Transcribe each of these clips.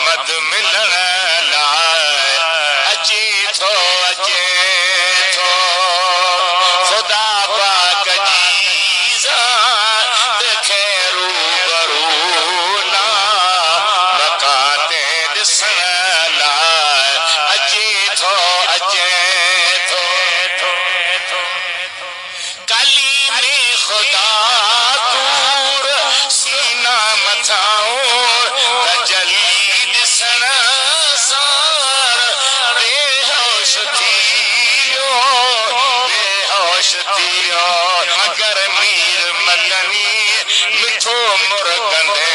मोहम्मद मिलण लाइ अचे थो खुदा पाक जी ज़ात खे रूबरू ना मकान ते ॾिसण लाइ अचे थो कलीमे खुदा तूर सीना मथां तजली ॾिसण सार बेहोश थी वियो मगर मीर मदनी मिठो मुर्गंदे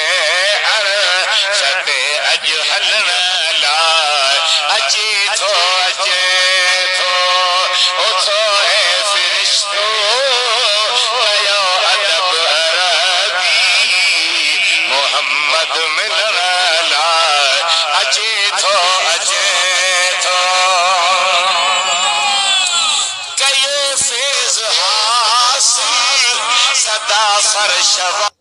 अर्श ते अॼु हलण लाइ अचे थो उथो ऐ फ़रिश्तो कयो अदब अरबी मोहम्मद मिलण लाइ अचे थो कयो फैज़ हासिल सदा फर्श